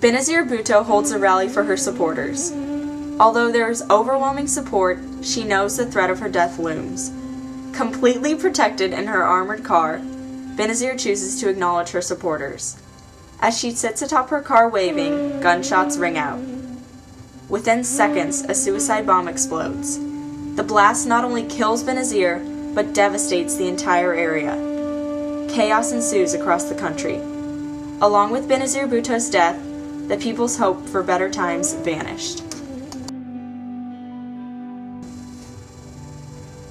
Benazir Bhutto holds a rally for her supporters. Although there is overwhelming support, she knows the threat of her death looms. Completely protected in her armored car, Benazir chooses to acknowledge her supporters. As she sits atop her car waving, gunshots ring out. Within seconds, a suicide bomb explodes. The blast not only kills Benazir, but devastates the entire area. Chaos ensues across the country. Along with Benazir Bhutto's death, the people's hope for better times vanished.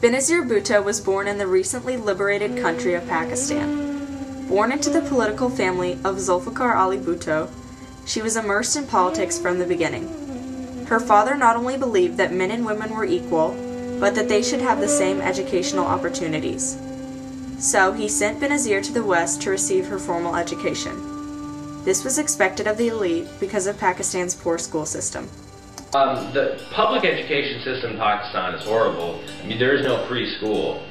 Benazir Bhutto was born in the recently liberated country of Pakistan. Born into the political family of Zulfikar Ali Bhutto, she was immersed in politics from the beginning. Her father not only believed that men and women were equal, but that they should have the same educational opportunities. So he sent Benazir to the West to receive her formal education. This was expected of the elite because of Pakistan's poor school system. The public education system in Pakistan is horrible. I mean, there is no free school.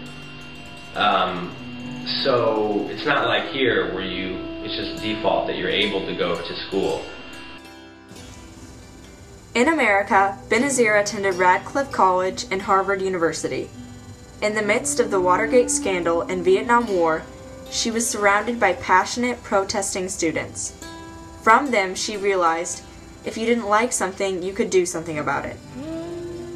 So it's not like here where it's just default that you're able to go to school. In America, Benazir attended Radcliffe College and Harvard University. In the midst of the Watergate scandal and Vietnam War, she was surrounded by passionate, protesting students. From them, she realized, if you didn't like something, you could do something about it.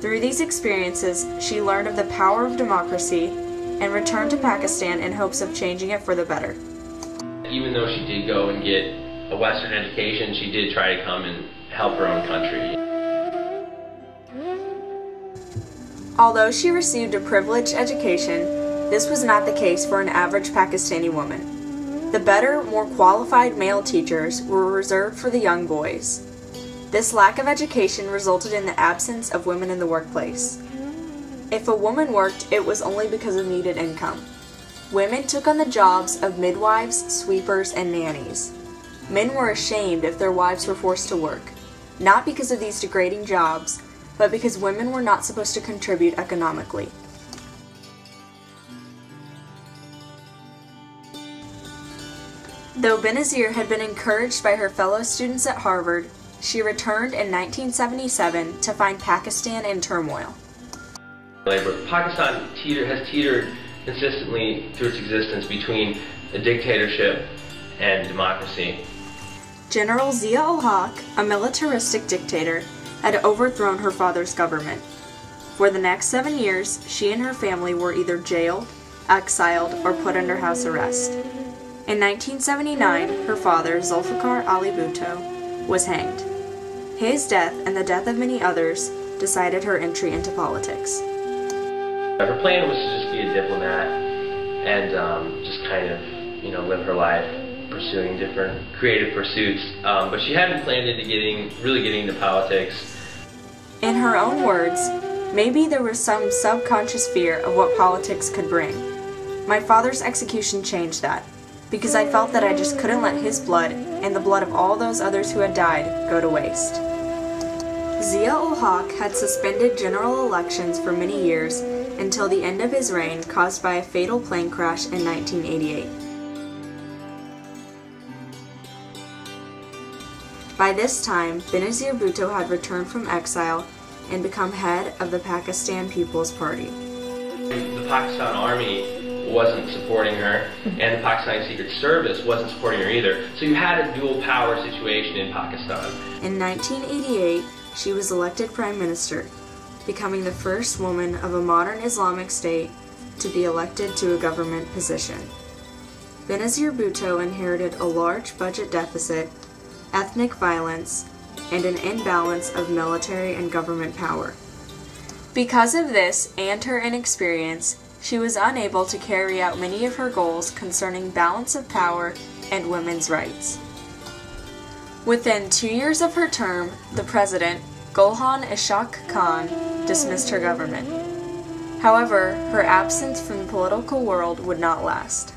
Through these experiences, she learned of the power of democracy and returned to Pakistan in hopes of changing it for the better. Even though she did go and get a Western education, she did try to come and help her own country. Although she received a privileged education, this was not the case for an average Pakistani woman. The better, more qualified male teachers were reserved for the young boys. This lack of education resulted in the absence of women in the workplace. If a woman worked, it was only because of needed income. Women took on the jobs of midwives, sweepers, and nannies. Men were ashamed if their wives were forced to work, not because of these degrading jobs, but because women were not supposed to contribute economically. Though Benazir had been encouraged by her fellow students at Harvard, she returned in 1977 to find Pakistan in turmoil. Pakistan has teetered consistently through its existence between a dictatorship and democracy. General Zia-ul-Haq, a militaristic dictator, had overthrown her father's government. For the next 7 years, she and her family were either jailed, exiled, or put under house arrest. In 1979, her father, Zulfikar Ali Bhutto, was hanged. His death and the death of many others decided her entry into politics. Her plan was to just be a diplomat and just kind of, live her life pursuing different creative pursuits, but she hadn't planned into really getting into politics. In her own words, maybe there was some subconscious fear of what politics could bring. My father's execution changed that, because I felt that I just couldn't let his blood and the blood of all those others who had died go to waste. Zia-ul-Haq had suspended general elections for many years until the end of his reign caused by a fatal plane crash in 1988. By this time, Benazir Bhutto had returned from exile and become head of the Pakistan People's Party. The Pakistan Army wasn't supporting her, and the Pakistani Secret Service wasn't supporting her either, so you had a dual power situation in Pakistan. In 1988, she was elected Prime Minister, becoming the first woman of a modern Islamic state to be elected to a government position. Benazir Bhutto inherited a large budget deficit, ethnic violence, and an imbalance of military and government power. Because of this and her inexperience, she was unable to carry out many of her goals concerning balance of power and women's rights. Within 2 years of her term, the president, Gulhan Ishaq Khan, dismissed her government. However, her absence from the political world would not last.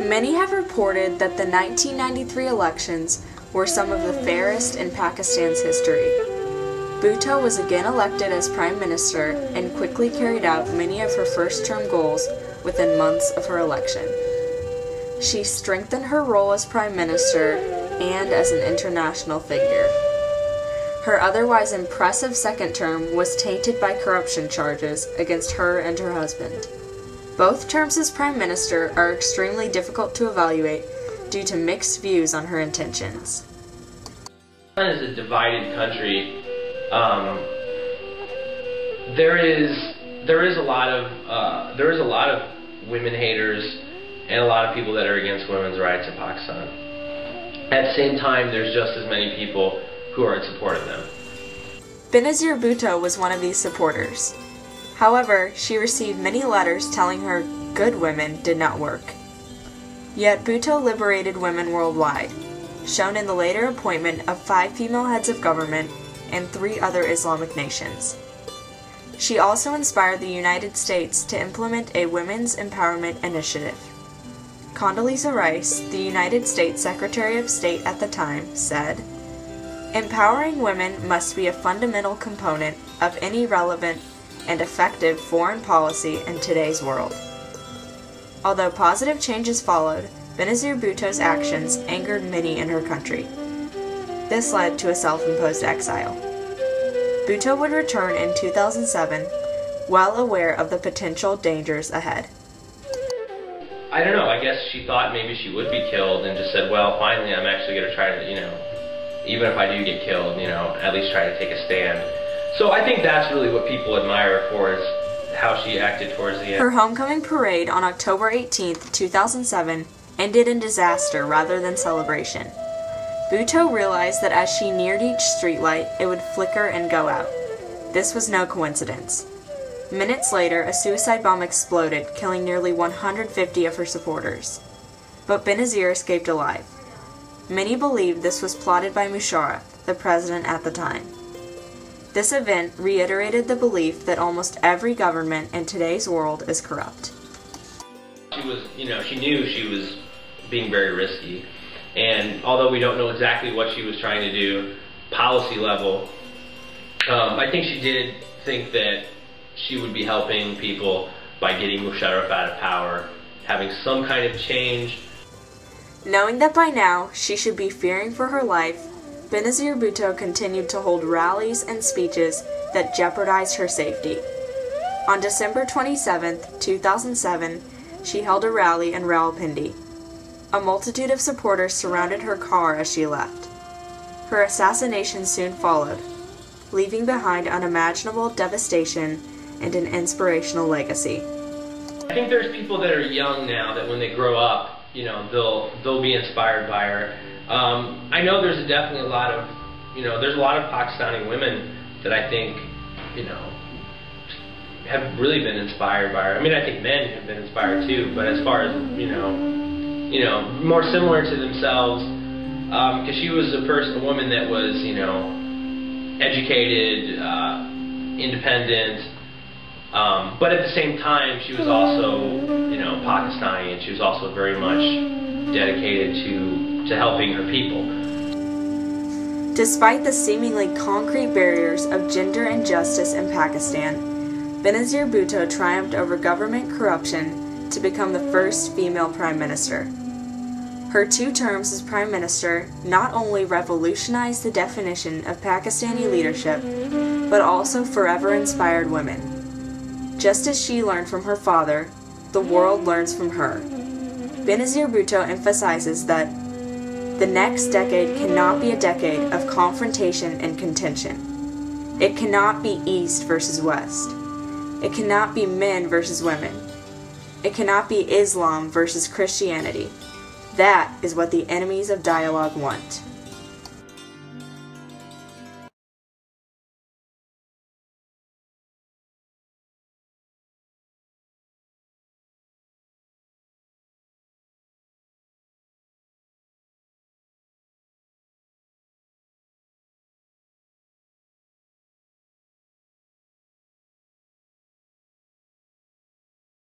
Many have reported that the 1993 elections were some of the fairest in Pakistan's history. Bhutto was again elected as Prime Minister and quickly carried out many of her first-term goals within months of her election. She strengthened her role as Prime Minister and as an international figure. Her otherwise impressive second term was tainted by corruption charges against her and her husband. Both terms as Prime Minister are extremely difficult to evaluate due to mixed views on her intentions. Pakistan is a divided country. There is a lot of women haters and a lot of people that are against women's rights in Pakistan. At the same time, there's just as many people who are in support of them. Benazir Bhutto was one of these supporters. However, she received many letters telling her good women did not work. Yet Bhutto liberated women worldwide, shown in the later appointment of 5 female heads of government and 3 other Islamic nations. She also inspired the United States to implement a women's empowerment initiative. Condoleezza Rice, the United States Secretary of State at the time, said, "Empowering women must be a fundamental component of any relevant and effective foreign policy in today's world." Although positive changes followed, Benazir Bhutto's actions angered many in her country. This led to a self-imposed exile. Bhutto would return in 2007, well aware of the potential dangers ahead. I don't know, I guess she thought maybe she would be killed and just said, well, finally I'm actually going to try to, even if I do get killed, at least try to take a stand. So I think that's really what people admire her for, is how she acted towards the end. Her homecoming parade on October 18, 2007 ended in disaster rather than celebration. Bhutto realized that as she neared each streetlight, it would flicker and go out. This was no coincidence. Minutes later, a suicide bomb exploded, killing nearly 150 of her supporters. But Benazir escaped alive. Many believed this was plotted by Musharraf, the president at the time. This event reiterated the belief that almost every government in today's world is corrupt. She knew she was being very risky. And although we don't know exactly what she was trying to do, policy level, I think she did think that she would be helping people by getting Musharraf out of power, having some kind of change. Knowing that by now she should be fearing for her life, Benazir Bhutto continued to hold rallies and speeches that jeopardized her safety. On December 27, 2007, she held a rally in Rawalpindi. A multitude of supporters surrounded her car as she left. Her assassination soon followed, leaving behind unimaginable devastation and an inspirational legacy. I think there's people that are young now that when they grow up, they'll be inspired by her. I know there's definitely a lot of, there's a lot of Pakistani women that I think, have really been inspired by her. I mean, I think men have been inspired too, but as far as, more similar to themselves, because she was a woman that was, educated, independent, but at the same time, she was also, Pakistani, and she was also very much dedicated to helping her people. Despite the seemingly concrete barriers of gender injustice in Pakistan, Benazir Bhutto triumphed over government corruption to become the first female prime minister. Her 2 terms as prime minister not only revolutionized the definition of Pakistani leadership, but also forever inspired women. Just as she learned from her father, the world learns from her. Benazir Bhutto emphasizes that the next decade cannot be a decade of confrontation and contention. It cannot be East versus West. It cannot be men versus women. It cannot be Islam versus Christianity. That is what the enemies of dialogue want.